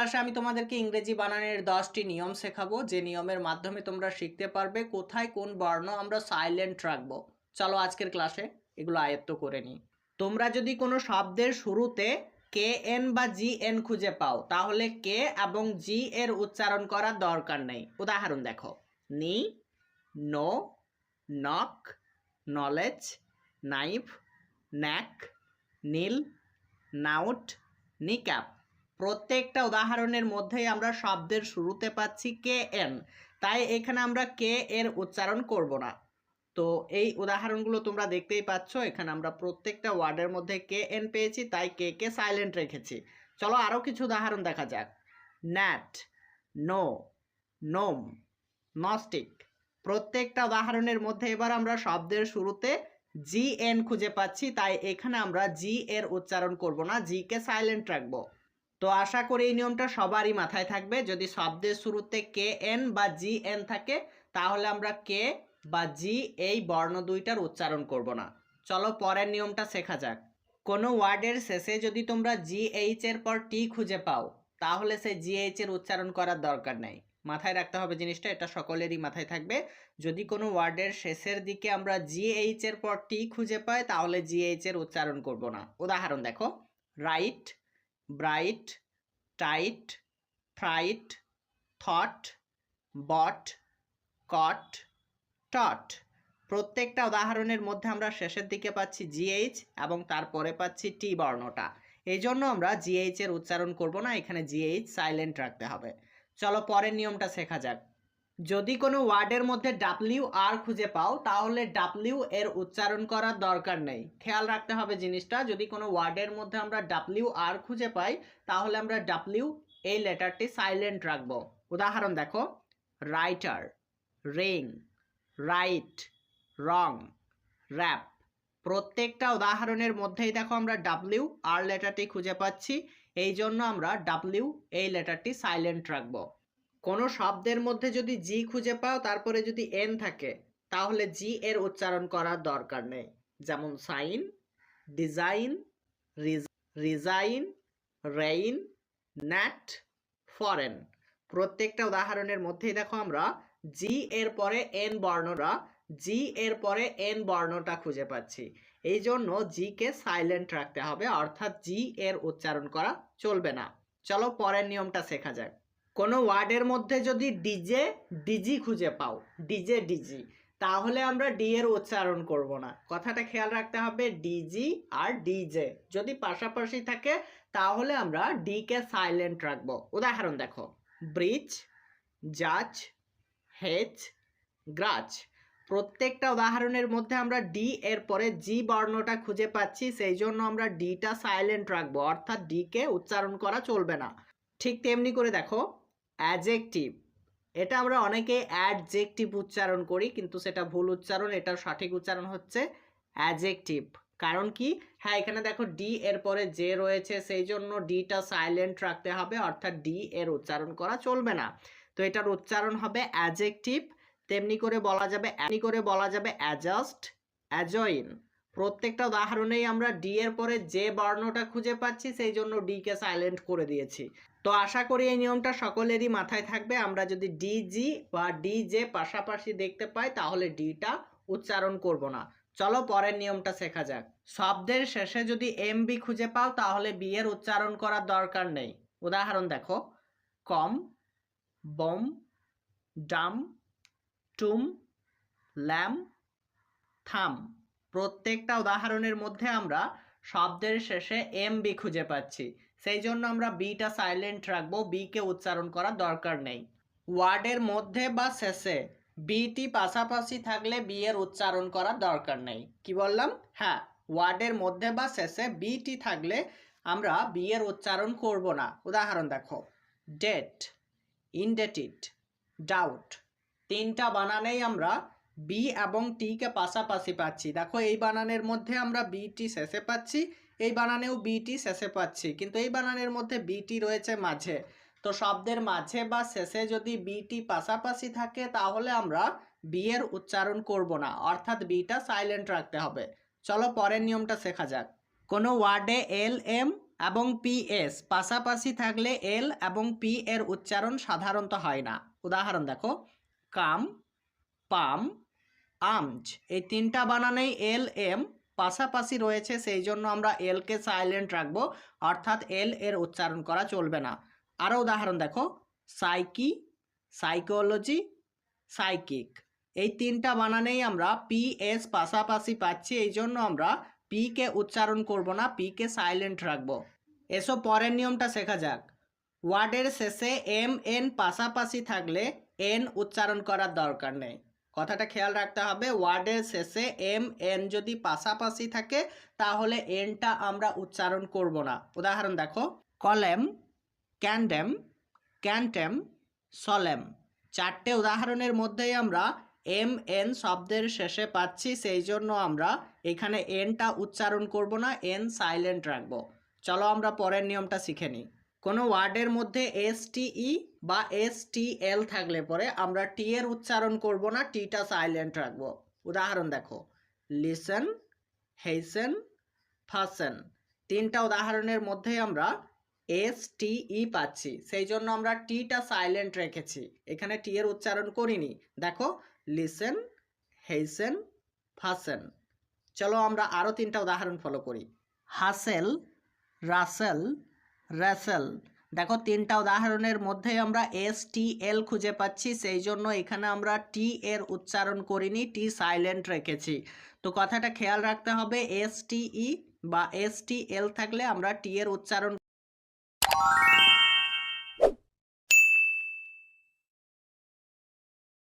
ক্লাসে আমি তোমাদেরকে ইংরেজি বানানের 10টি নিয়ম শেখাবো, যে নিয়মের মাধ্যমে তোমরা শিখতে পারবে কোথায় কোন বর্ণ আমরা সাইলেন্ট রাখবো। চলো আজকের ক্লাসে এগুলো আয়ত্ত করে নিই। তোমরা যদি কোনো শব্দের শুরুতে কে এন বা জি এন খুঁজে পাও, তাহলে কে এবং জি এর উচ্চারণ করার দরকার নেই। উদাহরণ দেখো, নি, নো, নক, নলেজ, নাইফ, ন্যাক, নীল, নাউট, নিক্যাপ। প্রত্যেকটা উদাহরণের মধ্যেই আমরা শব্দের শুরুতে পাচ্ছি কে এন, তাই এখানে আমরা কে এর উচ্চারণ করব না। তো এই উদাহরণগুলো তোমরা দেখতেই পাচ্ছ, এখানে আমরা প্রত্যেকটা ওয়ার্ডের মধ্যে কে এন পেয়েছি, তাই কে কে সাইলেন্ট রেখেছি। চলো আরও কিছু উদাহরণ দেখা যাক। ন্যাট, নো, নোম, নস্টিক। প্রত্যেকটা উদাহরণের মধ্যে এবার আমরা শব্দের শুরুতে জি এন খুঁজে পাচ্ছি, তাই এখানে আমরা জি এর উচ্চারণ করব না, জি কে সাইলেন্ট রাখবো। তো আশা করি এই নিয়মটা সবারই মাথায় থাকবে। যদি শব্দের শুরুতে কে এন বা জি এন থাকে, তাহলে আমরা কে বা জি এই বর্ণ দুইটার উচ্চারণ করব না। চলো পরের নিয়মটা শেখা যাক। কোনো ওয়ার্ডের শেষে যদি তোমরা জি এইচ এর পর টি খুঁজে পাও, তাহলে সেই জি এইচ এর উচ্চারণ করার দরকার নেই। মাথায় রাখতে হবে জিনিসটা, এটা সকলেরই মাথায় থাকবে। যদি কোনো ওয়ার্ডের শেষের দিকে আমরা জি এইচ এর পর টি খুঁজে পাই, তাহলে জি এইচ এর উচ্চারণ করব না। উদাহরণ দেখো, right, bright, tight, fright, thought, bought, caught, taught. প্রত্যেকটা উদাহরণের মধ্যে আমরা শেষের দিকে পাচ্ছি জিএইচ এবং তারপরে পাচ্ছি টি বর্ণটা। এই জন্য আমরা জিএইচ এর উচ্চারণ করব না, এখানে জিএইচ সাইলেন্ট রাখতে হবে। চলো পরের নিয়মটা শেখা যাক। যদি কোনো ওয়ার্ডের মধ্যে ডাব্লিউ আর খুঁজে পাও, তাহলে ডাব্লিউ এর উচ্চারণ করার দরকার নেই। খেয়াল রাখতে হবে জিনিসটা, যদি কোনো ওয়ার্ডের মধ্যে আমরা ডাব্লিউ আর খুঁজে পাই, তাহলে আমরা ডাব্লিউ এই লেটারটি সাইলেন্ট রাখবো। উদাহরণ দেখো, রাইটার, রিং, রাইট, রং, র্যাপ। প্রত্যেকটা উদাহরণের মধ্যেই দেখো আমরা ডাব্লিউ আর লেটারটি খুঁজে পাচ্ছি, এই জন্য আমরা ডাব্লিউ এই লেটারটি সাইলেন্ট রাখবো। কোনো শব্দের মধ্যে যদি জি খুঁজে পাও, তারপরে যদি এন থাকে, তাহলে জি এর উচ্চারণ করার দরকার নেই। যেমন sign, design, resign, rain, ন্যাট, foreign. প্রত্যেকটা উদাহরণের মধ্যেই দেখো আমরা জি এর পরে এন বর্ণটা জি এর পরে এন বর্ণটা খুঁজে পাচ্ছি, এই জন্য জি কে সাইলেন্ট রাখতে হবে, অর্থাৎ জি এর উচ্চারণ করা চলবে না। চলো পরের নিয়মটা শেখা যাক। কোনো ওয়ার্ডের মধ্যে যদি ডিজে, ডিজি খুঁজে পাও, ডিজে, ডিজি, তাহলে আমরা ডি এর উচ্চারণ করব না। কথাটা খেয়াল রাখতে হবে, ডিজি আর ডিজে যদি পাশাপাশি থাকে, তাহলে আমরা ডি কে সাইলেন্ট রাখবো। উদাহরণ দেখো, ব্রিজ, জাজ, হেজ, গ্রাজ। প্রত্যেকটা উদাহরণের মধ্যে আমরা ডি এর পরে জি বর্ণটা খুঁজে পাচ্ছি, সেই জন্য আমরা ডিটা সাইলেন্ট রাখবো, অর্থাৎ ডি কে উচ্চারণ করা চলবে না। ঠিক তেমনি করে দেখো, অ্যাডজেক্টিভ, এটা আমরা অনেকে অ্যাডজেক্টিভ উচ্চারণ করি, কিন্তু সেটা ভুল উচ্চারণ। এটার সঠিক উচ্চারণ হচ্ছে অ্যাডজেক্টিভ। কারণ কি, হ্যাঁ এখানে দেখো ডি এর পরে যে রয়েছে, সেই জন্য ডিটা সাইলেন্ট রাখতে হবে, অর্থাৎ ডি এর উচ্চারণ করা চলবে না। তো এটার উচ্চারণ হবে অ্যাডজেক্টিভ। তেমনি করে বলা যাবে অ্যাডজাস্ট, অ্যাজয়েন। প্রত্যেকটা উদাহরণেই আমরা ডি এর পরে যে বর্ণটা খুঁজে পাচ্ছি, সেই জন্য ডি কে সাইলেন্ট করে দিয়েছি। তো আশা করি এই নিয়মটা সকলেরই মাথায় থাকবে। আমরা যদি ডিজি বা ডিজে পাশাপাশি দেখতে পাই, তাহলে ডিটা উচ্চারণ করব না। চলো পরের নিয়মটা শেখা যাক। শব্দের শেষে যদি এম বি খুঁজে পাও, তাহলে বি এর উচ্চারণ করার দরকার নেই। উদাহরণ দেখো, কম, বম, ডাম, টুম, ল্যাম, থাম। প্রত্যেকটা উদাহরণের মধ্যে আমরা শব্দের শেষে এম বি খুঁজে পাচ্ছি, সেই জন্য আমরা বিটা সাইলেন্ট রাখবো, বি কে উচ্চারণ করার দরকার নেই। ওয়ার্ডের মধ্যে বা শেষে বিটি পাশাপাশি থাকলে বি এর উচ্চারণ করার দরকার নেই। কি বললাম? হ্যাঁ, ওয়ার্ডের মধ্যে বা শেষে বিটি থাকলে আমরা বি এর উচ্চারণ করব না। উদাহরণ দেখো, ডেট, ইনডেটিড, ডাউট। তিনটা বানানেই আমরা বি এবং টি কে পাশাপাশি পাচ্ছি। দেখো এই বানানের মধ্যে আমরা বিটি শেষে পাচ্ছি, এই বানানেও বিটি শেষে পাচ্ছি, কিন্তু এই বানানের মধ্যে বিটি রয়েছে মাঝে। তো শব্দের মাঝে বা শেষে যদি বিটি পাশাপাশি থাকে, তাহলে আমরা বি এর উচ্চারণ করব না, অর্থাৎ বিটা সাইলেন্ট রাখতে হবে। চলো পরের নিয়মটা শেখা যাক। কোনো ওয়ার্ডে এল এম এবং পিএস পাশাপাশি থাকলে এল এবং পি এর উচ্চারণ সাধারণত হয় না। উদাহরণ দেখো, কাম, পাম, আমজ, এই তিনটা বানানেই এল এম পাশাপাশি রয়েছে, সেই জন্য আমরা এলকে সাইলেন্ট রাখবো, অর্থাৎ এল এর উচ্চারণ করা চলবে না। আরও উদাহরণ দেখো, সাইকি, সাইকোলজি, সাইকিক, এই তিনটা বানানেই আমরা পি এস পাশাপাশি পাচ্ছি, এই জন্য আমরা পি কে উচ্চারণ করব না, পি কে সাইলেন্ট রাখবো। এসব পরের নিয়মটা শেখা যাক। ওয়ার্ডের শেষে এম এন পাশাপাশি থাকলে এন উচ্চারণ করার দরকার নেই। কথাটা খেয়াল রাখতে হবে, ওয়ার্ডের শেষে এম এন যদি পাশাপাশি থাকে তাহলে এনটা আমরা উচ্চারণ করব না। উদাহরণ দেখো, কলেম, ক্যান্ডেম, ক্যান্টেম, সলেম, চারটে উদাহরণের মধ্যেই আমরা এম এন শব্দের শেষে পাচ্ছি, সেই জন্য আমরা এখানে এনটা উচ্চারণ করব না, এন সাইলেন্ট রাখবো। চলো আমরা পরের নিয়মটা শিখে নিই। কোনো ওয়ার্ডের মধ্যে এস টি ই বা এস টি এল থাকলে পরে আমরা টি এর উচ্চারণ করব না, টিটা সাইলেন্ট রাখবো। উদাহরণ দেখো, লিসেন, হেইসেন, ফাসেন, তিনটা উদাহরণের মধ্যে আমরা এস টি ই পাচ্ছি, সেই জন্য আমরা টিটা সাইলেন্ট রেখেছি, এখানে টি এর উচ্চারণ করিনি। দেখো, লিসেন, হেইসেন, ফাসেন। চলো আমরা আরও তিনটা উদাহরণ ফলো করি। হাসেল, রাসেল, রেসেল, দেখো তিনটা উদাহরণের মধ্যে আমরা এস টি এল খুঁজে পাচ্ছি, সেই জন্য এখানে আমরা টি এর উচ্চারণ করিনি, টি সাইলেন্ট রেখেছি। তো কথাটা খেয়াল রাখতে হবে, এস টি ই বা এস টি এল থাকলে আমরা টি এর উচ্চারণ